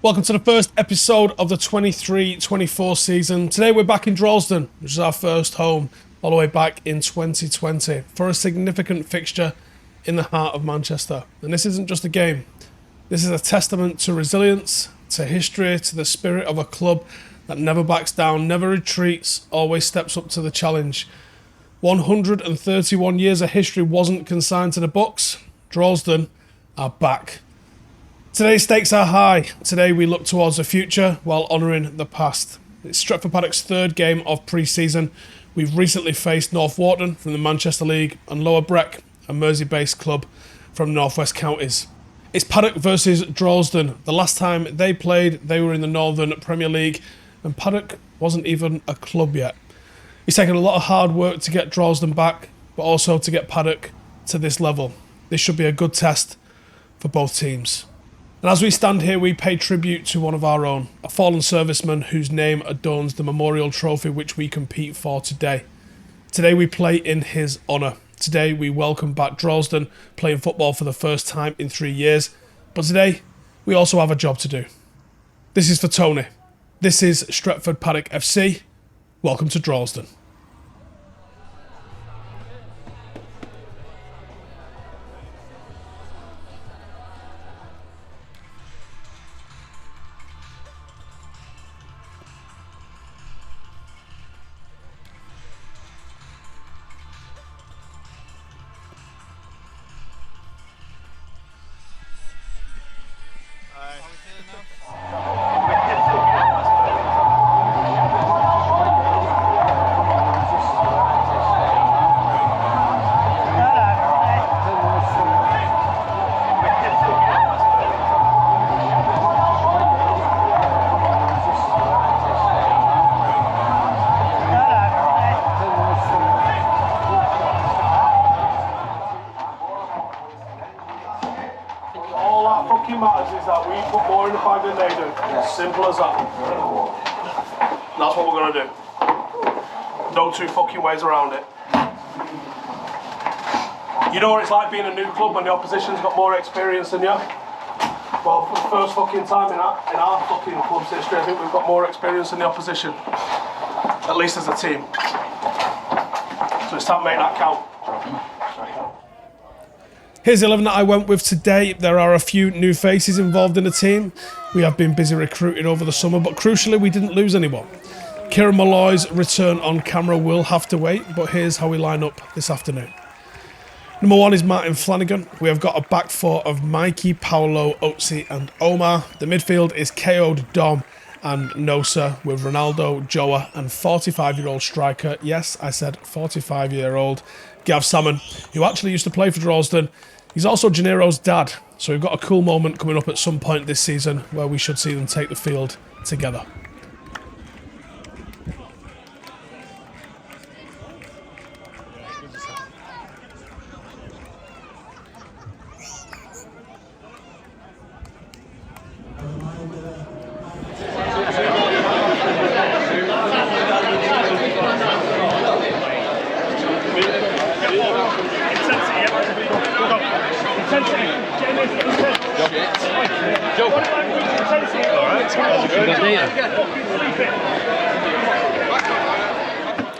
Welcome to the first episode of the 23-24 season. Today we're back in Droylsden, which is our first home all the way back in 2020 for a significant fixture in the heart of Manchester. And this isn't just a game. This is a testament to resilience, to history, to the spirit of a club that never backs down, never retreats, always steps up to the challenge. 131 years of history wasn't consigned to the books. Droylsden are back. Today's stakes are high. Today we look towards the future while honouring the past. It's Stretford Paddock's third game of pre-season. We've recently faced North Wharton from the Manchester League and Lower Breck, a Mersey-based club from North West Counties. It's Paddock versus Droylsden. The last time they played, they were in the Northern Premier League and Paddock wasn't even a club yet. It's taken a lot of hard work to get Droylsden back, but also to get Paddock to this level. This should be a good test for both teams. And as we stand here, we pay tribute to one of our own, a fallen serviceman whose name adorns the memorial trophy which we compete for today. Today we play in his honour. Today we welcome back Droylsden, playing football for the first time in 3 years. But today, we also have a job to do. This is for Tony. This is Stretford Paddock FC. Welcome to Droylsden. Simple as that. That's what we're going to do. No two fucking ways around it. You know what it's like being a new club when the opposition's got more experience than you? Well, for the first fucking time in our fucking club's history, I think we've got more experience than the opposition. At least as a team. So it's time to make that count. Here's the 11 that I went with today. There are a few new faces involved in the team. We have been busy recruiting over the summer, but crucially we didn't lose anyone. Kieran Molloy's return on camera will have to wait, but here's how we line up this afternoon. Number 1 is Martin Flanagan. We have got a back four of Mikey, Paulo, Oatt and Omar. The midfield is Kayode, Dom and Nosa with Ronaldo, Joao and 45-year-old striker. Yes, I said 45-year-old Gavin Salmon, who actually used to play for Droylsden. He's also Janero's dad, so we've got a cool moment coming up at some point this season where we should see them take the field together.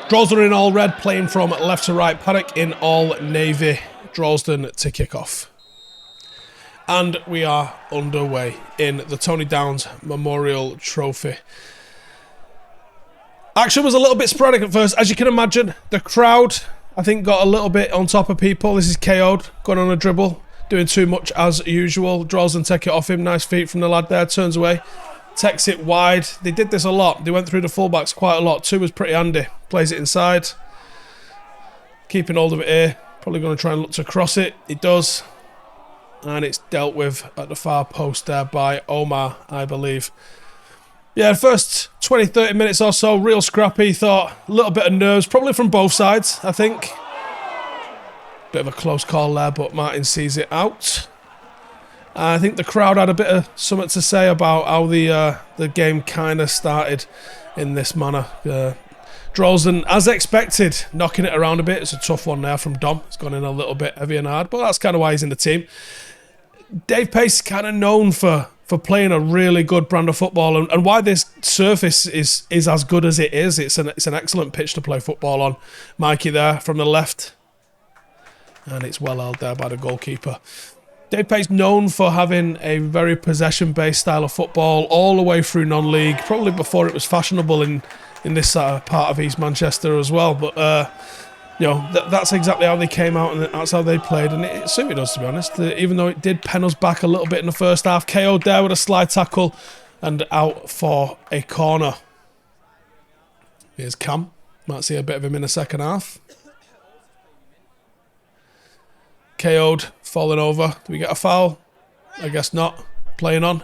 Droylsden are in all red, playing from left to right. Paddock in all navy. Droylsden to kick off. And we are underway in the Tony Downs Memorial Trophy. Action was a little bit sporadic at first. As you can imagine, the crowd, I think, got a little bit on top of people. This is Kayode going on a dribble, doing too much as usual. Droylsden take it off him. Nice feet from the lad there. Turns away. Takes it wide. They did this a lot. They went through the fullbacks quite a lot. 2 was pretty handy. Plays it inside. Keeping hold of it here. Probably going to try and look to cross it. It does. And it's dealt with at the far post there by Omar, I believe. Yeah, the first 20-30 minutes or so, real scrappy. Thought a little bit of nerves, probably from both sides, I think. Bit of a close call there, but Martin sees it out. I think the crowd had a bit of something to say about how the game kind of started in this manner. Droylsden, as expected, knocking it around a bit. It's a tough one there from Dom. It's gone in a little bit heavy and hard, but that's kind of why he's in the team. Dave Pace is kind of known for for playing a really good brand of football, and why this surface is as good as it is. It's an excellent pitch to play football on. Mikey there from the left, and it's well held there by the goalkeeper. Dave Pate's known for having a very possession-based style of football all the way through non-league, probably before it was fashionable in this part of East Manchester as well. But that's exactly how they came out, and that's how they played, and it suited us, to be honest. Even though it did pen us back a little bit in the first half. Kayode there with a slide tackle and out for a corner. Here's Cam. Might see a bit of him in the second half. Kayode falling over. Do we get a foul? I guess not. Playing on.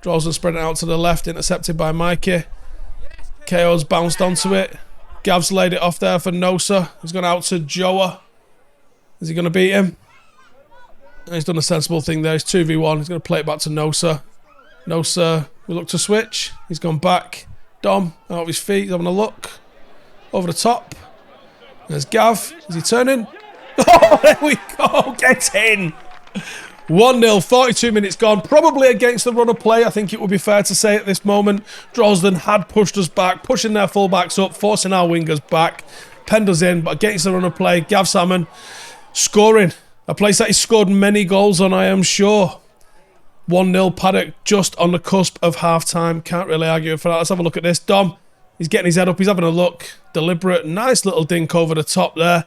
Droylsden spreading out to the left, intercepted by Mikey. Kayode's bounced onto it. Gav's laid it off there for Nosa. He's gone out to Joao. Is he going to beat him? He's done a sensible thing there. He's 2v1. He's going to play it back to Nosa. Nosa, we look to switch. He's gone back. Dom, out of his feet. He's having a look. Over the top. There's Gav. Is he turning? Oh, there we go. Get in. 1-0, 42 minutes gone. Probably against the run of play, I think it would be fair to say at this moment. Droylsden had pushed us back, pushing their fullbacks up, forcing our wingers back. Penned us in, but against the run of play, Gav Salmon scoring. A place that he scored many goals on, I am sure. 1-0 Paddock, just on the cusp of half-time. Can't really argue for that. Let's have a look at this. Dom, he's getting his head up. He's having a look. Deliberate, nice little dink over the top there.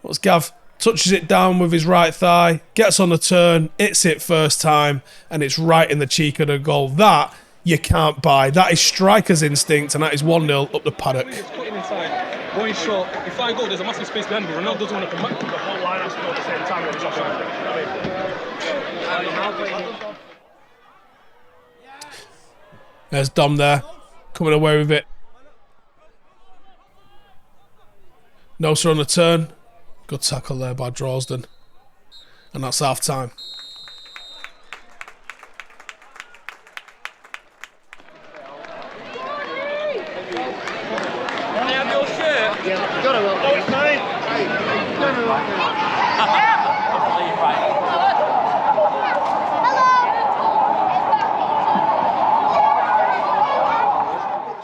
What's Gav? Touches it down with his right thigh, gets on the turn, hits it first time, and it's right in the cheek of the goal. That you can't buy. That is striker's instinct, and that is 1-0 up the Paddock. One shot. If I go, there's a massive space behind me. Ronaldo doesn't want to come back. The whole line has to go at the same time. There's Dom there, coming away with it. Nosa on the turn. Good tackle there by Droylsden. And that's half time. Can I have your shirt? Yeah, you got to look. Oh, it's mine. Hey, you got to look.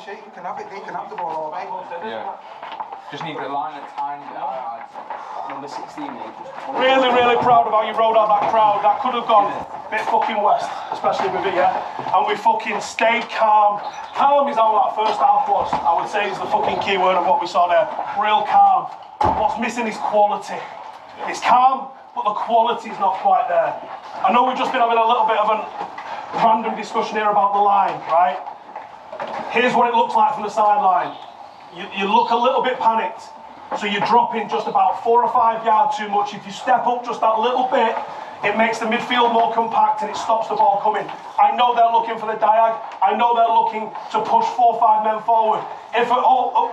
You can have it, you can have the ball all day. Yeah. Just need to line a tiny bit out. Number 16, Really, really proud of how you rode out that crowd. That could have gone a bit fucking west, especially with it, yeah? And we fucking stayed calm. Calm is how that first half was. I would say is the fucking key word of what we saw there. Real calm. What's missing is quality. It's calm, but the quality is not quite there. I know we've just been having a little bit of a random discussion here about the line, right? Here's what it looks like from the sideline. You look a little bit panicked, so you're dropping just about 4 or 5 yards too much. If you step up just that little bit, it makes the midfield more compact and it stops the ball coming. I know they're looking for the diag. I know they're looking to push 4 or 5 men forward. If at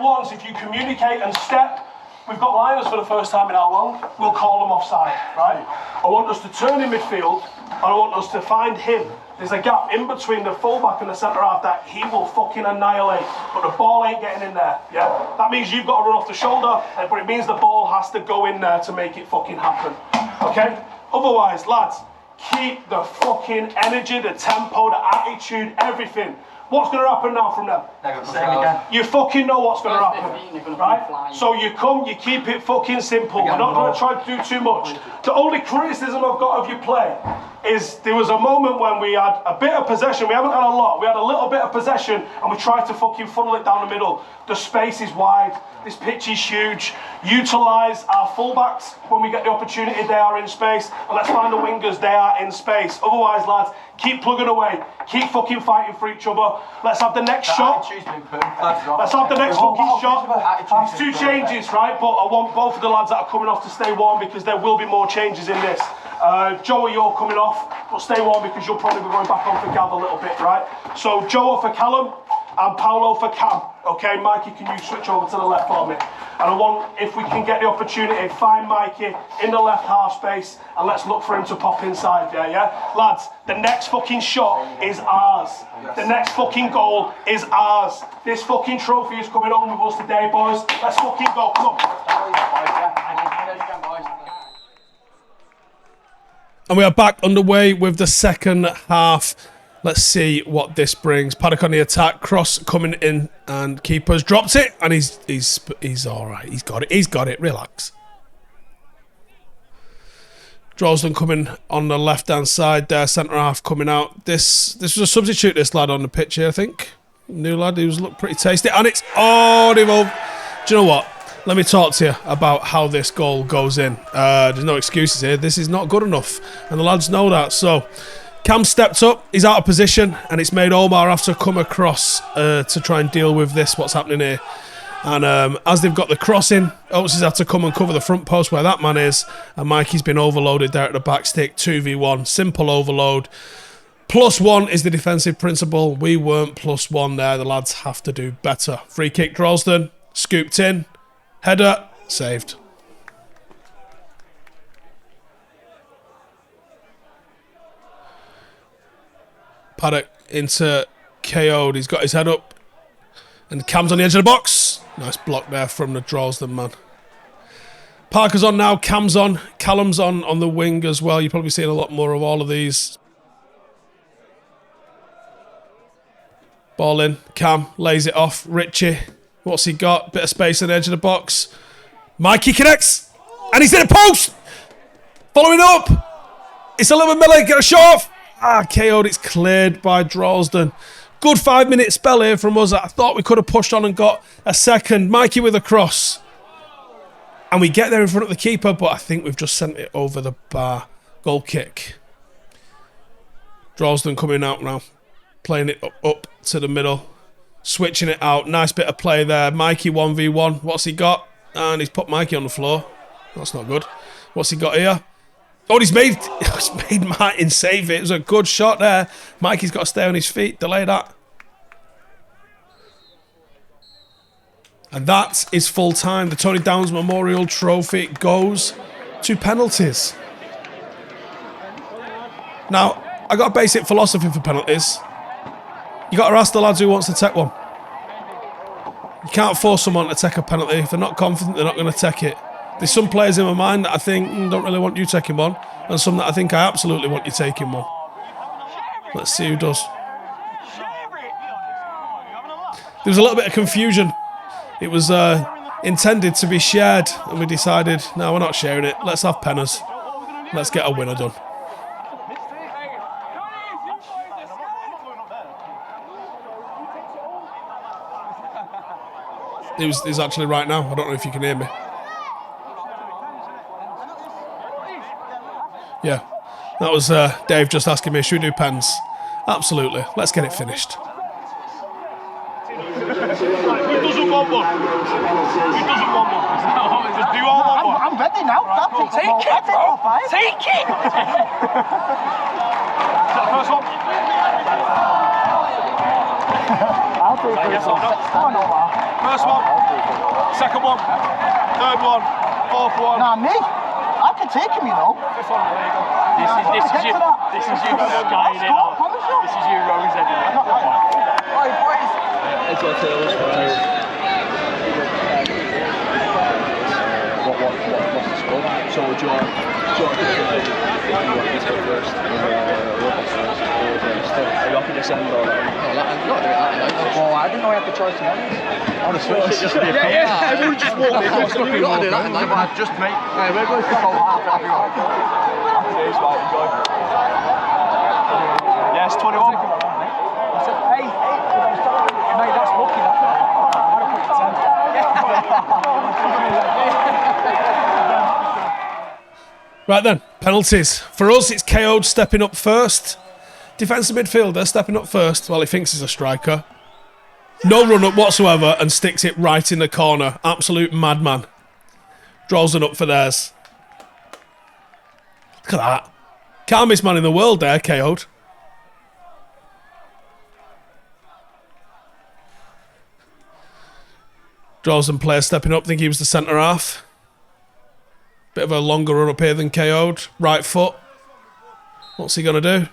once, if you communicate and step, we've got liners for the first time in how long? We'll call them offside, right? I want us to turn in midfield, and I want us to find him. There's a gap in between the fullback and the centre half that he will fucking annihilate, but the ball ain't getting in there, yeah? That means you've got to run off the shoulder, but it means the ball has to go in there to make it fucking happen, okay? Otherwise, lads, keep the fucking energy, the tempo, the attitude, everything. What's going to happen now from them? You fucking know what's going to happen, right? So you come, you keep it fucking simple. We're not going to try to do too much. The only criticism I've got of your play is there was a moment when we had a bit of possession. We haven't had a lot. We had a little bit of possession and we tried to fucking funnel it down the middle. The space is wide. This pitch is huge. Utilise our fullbacks when we get the opportunity. They are in space. And let's find the wingers. They are in space. Otherwise, lads, keep plugging away. Keep fucking fighting for each other. Let's have the next shot. Let's have the next fucking shot. It's 2 changes, right? But I want both of the lads that are coming off to stay warm because there will be more changes in this. Joe, you're coming off, but stay warm because you'll probably be going back on for Gav a little bit, right? So Joe for Callum and Paulo for Cam. Okay, Mikey, can you switch over to the left for me? And I want, if we can get the opportunity, find Mikey in the left half space and let's look for him to pop inside there, yeah? Lads, the next fucking shot is ours. The next fucking goal is ours. This fucking trophy is coming on with us today, boys. Let's fucking go, come on. And we are back underway with the second half. Let's see what this brings. Paddock on the attack, cross coming in, and keeper's dropped it, and he's all right. He's got it. He's got it. Relax. Droylsden coming on the left-hand side there, centre half coming out. This was a substitute, this lad on the pitch here, I think. New lad who's looked pretty tasty, and it's they've all. Do you know what? Let me talk to you about how this goal goes in. There's no excuses here. This is not good enough, and the lads know that. So. Cam stepped up, he's out of position, and it's made Omar have to come across to try and deal with what's happening here. And as they've got the cross in, Oatt has had to come and cover the front post where that man is, and Mikey's been overloaded there at the back stick, 2v1, simple overload. +1 is the defensive principle. We weren't +1 there, the lads have to do better. Free kick Droylsden, scooped in, header, saved. Paddock into Kayode. He's got his head up. And Cam's on the edge of the box. Nice block there from the Droylsden man. Parker's on now. Cam's on. Callum's on the wing as well. You're probably seeing a lot more of all of these. Ball in. Cam lays it off. Richie. What's he got? Bit of space on the edge of the box. Mikey connects. And he's in a post. Following up. It's 11 Miller. Get a shot off. Kayode, it's cleared by Droylsden. Good 5-minute spell here from us. I thought we could have pushed on and got a second. Mikey with a cross. And we get there in front of the keeper, but I think we've just sent it over the bar. Goal kick. Droylsden coming out now. Playing it up to the middle. Switching it out. Nice bit of play there. Mikey 1v1. What's he got? And he's put Mikey on the floor. That's not good. What's he got here? Oh, he's made Martin save it. It was a good shot there. Mikey's got to stay on his feet. Delay that. And that is full time. The Tony Downs Memorial Trophy goes to penalties. Now, I got a basic philosophy for penalties. You got to ask the lads who wants to take one. You can't force someone to take a penalty. If they're not confident, they're not going to take it. There's some players in my mind that I think don't really want you taking one, and some that I think I absolutely want you taking one. Let's see who does. There was a little bit of confusion. It was intended to be shared, and we decided, no, we're not sharing it. Let's have penners. Let's get a winner done. It was actually right now. I don't know if you can hear me. Yeah, that was Dave just asking me, should we do pens? Absolutely. Let's get it finished. Who doesn't want one? Who doesn't want one? Just do you all want one? I'm ready now. Take it, bro. Take it. Is that the first one? I'll do it. First one. Second one. Third one. Fourth one. Nah, me. I can take him, you know. This is you skying it out. This is you Rose heading it. It's your tails for us. What's the score? So Joao gets it first. Are you happy to send or well, I didn't know I had the choice to honestly, it's just be a yeah, everyone just walked me across. You've got to do that tonight, but just make. Hey, we're going to go half everyone. Cheers, well, enjoy. Yes, 21. I said, hey, mate, that's lucky. I'd have put it 10. Right then, penalties. For us, it's Kayode stepping up first. Defensive midfielder stepping up first while he thinks he's a striker. No run-up whatsoever and sticks it right in the corner. Absolute madman. Droylsden up for theirs. Look at that. Calmest man in the world there, Kayode. Droylsden player stepping up. Think he was the centre half. Bit of a longer run up here than Kayode. Right foot. What's he going to do?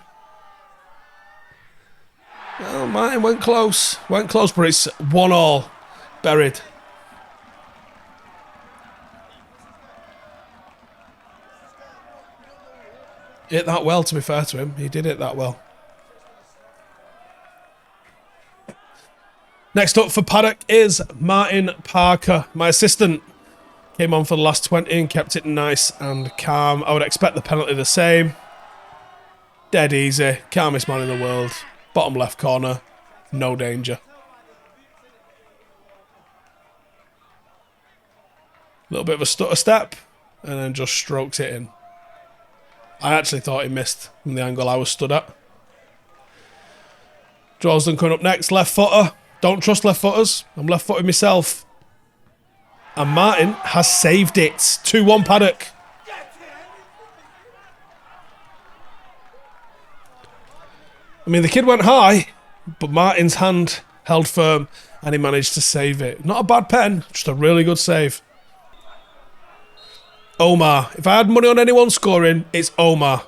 Oh, Martin went close. Went close, but it's 1-1. Buried. Hit that well, to be fair to him. He did it that well. Next up for Paddock is Martin Parker. My assistant came on for the last 20 and kept it nice and calm. I would expect the penalty the same. Dead easy. Calmest man in the world. Bottom left corner. No danger. Little bit of a stutter step. And then just strokes it in. I actually thought he missed from the angle I was stood at. Droylsden coming up next. Left footer. Don't trust left footers. I'm left footed myself. And Martin has saved it. 2-1 Paddock. I mean, the kid went high, but Martin's hand held firm and he managed to save it. Not a bad pen, just a really good save. Omar. If I had money on anyone scoring, it's Omar.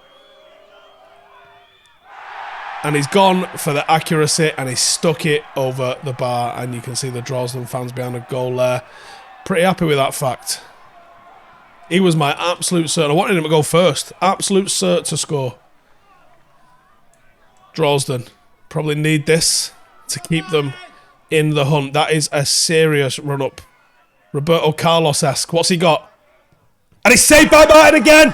And he's gone for the accuracy and he stuck it over the bar. And you can see the Droylsden fans behind the goal there. Pretty happy with that fact. He was my absolute cert. I wanted him to go first. Absolute cert to score. Droylsden probably need this to keep them in the hunt. That is a serious run-up. Roberto Carlos-esque. What's he got? And he's saved by Martin again!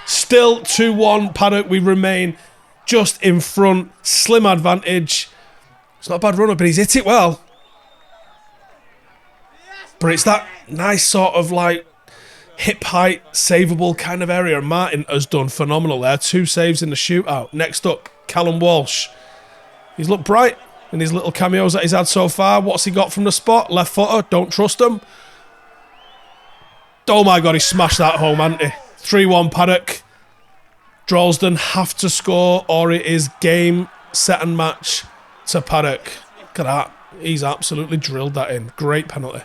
Still 2-1 Paddock. We remain just in front. Slim advantage. It's not a bad run-up, but he's hit it well. But it's that nice sort of like hip height, savable kind of area. Martin has done phenomenal there. 2 saves in the shootout. Next up, Callum Walsh. He's looked bright in his little cameos that he's had so far. What's he got from the spot? Left footer. Don't trust him. Oh my God, he smashed that home, hasn't he? 3-1 Paddock. Droylsden have to score or it is game, set and match to Paddock. Look at that. He's absolutely drilled that in. Great penalty.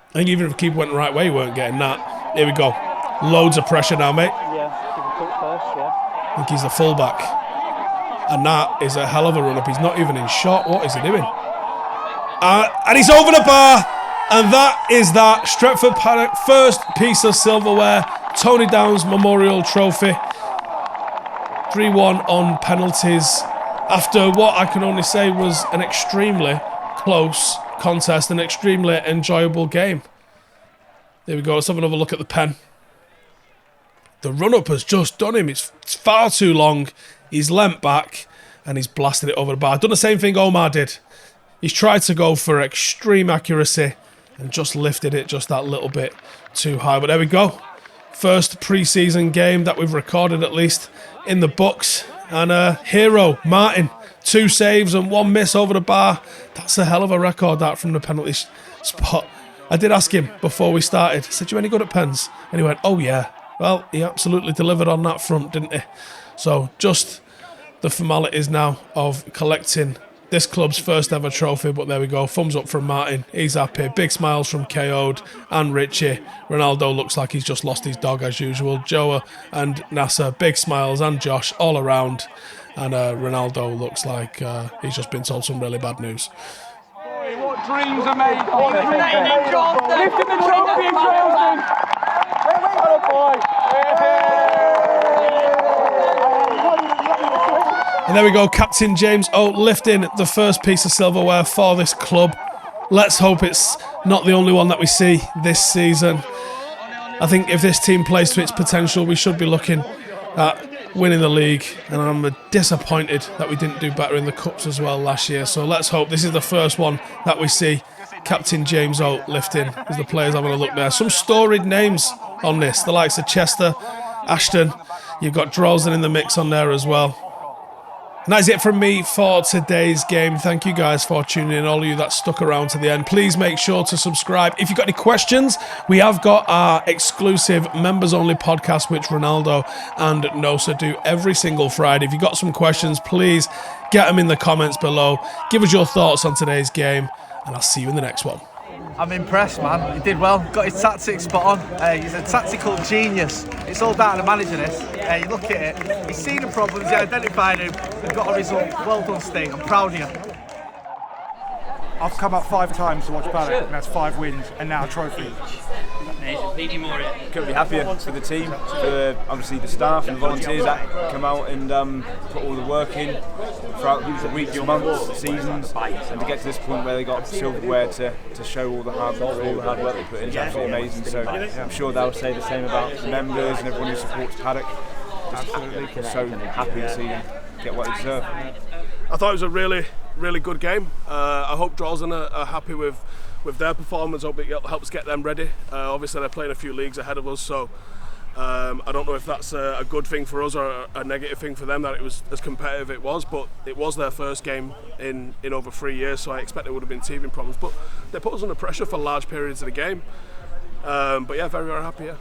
I think even if the keeper went the right way, you weren't getting that. Here we go. Loads of pressure now, mate. Yeah, give a cut first, yeah. I think he's the fullback. And that is a hell of a run-up. He's not even in shot. What is he doing? And he's over the bar. And that is that. Stretford Paddock, first piece of silverware. Tony Downs Memorial Trophy. 3-1 on penalties. After what I can only say was an extremely close contest, an extremely enjoyable game. There we go. Let's have another look at the pen. The run-up has just done him. It's far too long. He's leant back and he's blasted it over the bar. Done the same thing Omar did. He's tried to go for extreme accuracy and just lifted it just that little bit too high. But there we go. First pre-season game that we've recorded, at least, in the books. And hero, Martin. 2 saves and 1 miss over the bar. That's a hell of a record, that, from the penalty spot. I did ask him before we started. I said, you any good at pens? And he went, oh yeah. Well, he absolutely delivered on that front, didn't he? So just the formalities now of collecting this club's first ever trophy, but there we go. Thumbs up from Martin. He's happy. Big smiles from Kayode and Richie. Ronaldo looks like he's just lost his dog as usual. Joao and Nosa, big smiles, and Josh all around. And Ronaldo looks like he's just been told some really bad news. Boy, what dreams are made of. Lifting the trophy in Droylsden. And there we go, Captain James Oatt lifting the first piece of silverware for this club. Let's hope it's not the only one that we see this season. I think if this team plays to its potential, we should be looking at winning the league. And I'm disappointed that we didn't do better in the Cups as well last year. So let's hope this is the first one that we see Captain James Oatt lifting as the players having a look there. Some storied names on this, the likes of Chester, Ashton. You've got Droylsden in the mix on there as well. And that is it from me for today's game. Thank you guys for tuning in, all of you that stuck around to the end. Please make sure to subscribe. If you've got any questions, we have got our exclusive members-only podcast, which Ronaldo and Nosa do every single Friday. If you've got some questions, please get them in the comments below. Give us your thoughts on today's game, and I'll see you in the next one. I'm impressed, man. He did well. Got his tactics spot on. He's a tactical genius. It's all down to managing this. You look at it. He's seen the problems. He identified them. And got a result. Well done, Steve. I'm proud of you. I've come up 5 times to watch Paddock, and that's 5 wins and now a trophy. Couldn't be happier for the team, for obviously the staff and the volunteers that come out and put all the work in throughout the weeks, months, seasons, and to get to this point where they got silverware to show all the hard work they put in is absolutely amazing. So I'm sure they'll say the same about the members and everyone who supports Paddock. Absolutely, so happy to see them get what they deserve. I thought it was a really good game. I hope Droylsden are happy with their performance. I hope it helps get them ready. Obviously they're playing a few leagues ahead of us, so I don't know if that's a good thing for us or a negative thing for them that it was as competitive it was, but it was their first game in over 3 years, so I expect there would have been teething problems, but they put us under pressure for large periods of the game. But yeah, very happy. Yeah.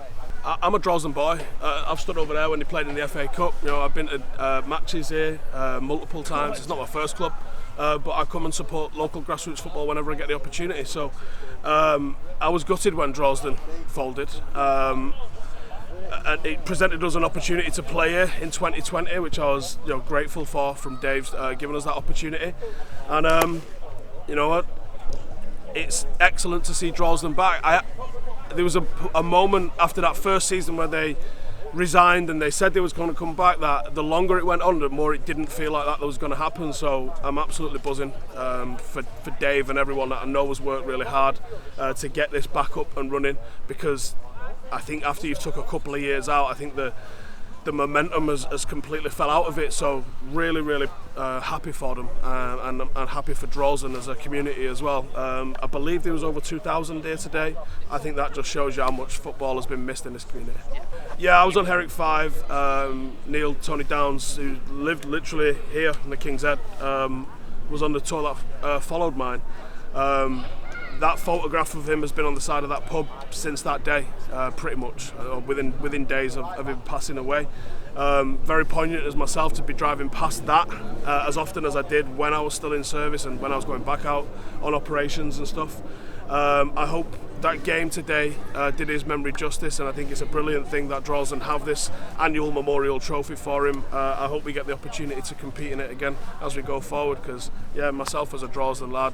I'm a Droylsden boy. I've stood over there when they played in the FA Cup. You know, I've been to matches here multiple times. It's not my first club, but I come and support local grassroots football whenever I get the opportunity. So I was gutted when Droylsden folded. And it presented us an opportunity to play here in 2020, which I was grateful for from Dave giving us that opportunity. And you know what? It's excellent to see Droylsden back. There was a moment after that first season where they resigned and they said they was going to come back, that the longer it went on, the more it didn't feel like that was going to happen. So I'm absolutely buzzing for Dave and everyone that I know has worked really hard to get this back up and running, because I think after you've took a couple of years out, I think the momentum has completely fell out of it. So really happy for them and happy for Droylsden as a community as well. I believe there was over 2,000 here today. I think that just shows you how much football has been missed in this community. Yeah, I was on Herrick 5. Neil Tony Downs, who lived literally here in the King's Head, was on the tour that followed mine. That photograph of him has been on the side of that pub since that day, pretty much, within days of him passing away. Very poignant as myself to be driving past that as often as I did when I was still in service and when I was going back out on operations and stuff. I hope that game today did his memory justice, and I think it's a brilliant thing that Droylsden have this annual memorial trophy for him. I hope we get the opportunity to compete in it again as we go forward, because yeah, myself as a Droylsden lad,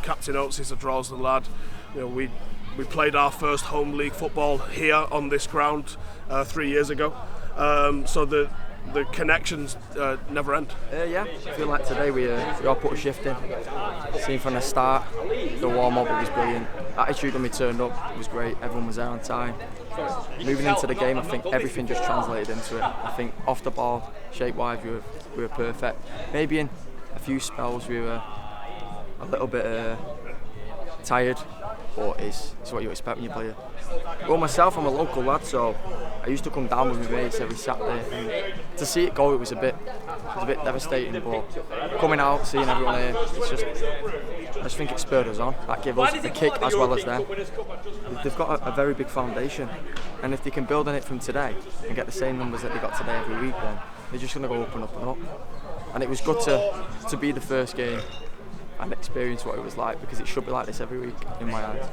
Captain Oates is a Droylsden lad. We played our first home league football here on this ground 3 years ago, so the connections never end. Yeah, I feel like today we all put a shift in. Seen from the start, the warm-up was brilliant. Attitude when we turned up was great, everyone was there on time. Moving into the game, I think everything just translated into it. I think off the ball, shape-wise, we were perfect. Maybe in a few spells we were a little bit tired, but it's what you expect when you play. Well, myself, I'm a local lad, so I used to come down with my mates every Saturday, and to see it go, it was a bit devastating. But coming out, seeing everyone here, I just think it spurred us on. That gave us a kick as well as them. They've got a very big foundation, and if they can build on it from today and get the same numbers that they got today every week, then they're just going to go up and up and up. And it was good to be the first game and experience what it was like, because it should be like this every week in my eyes.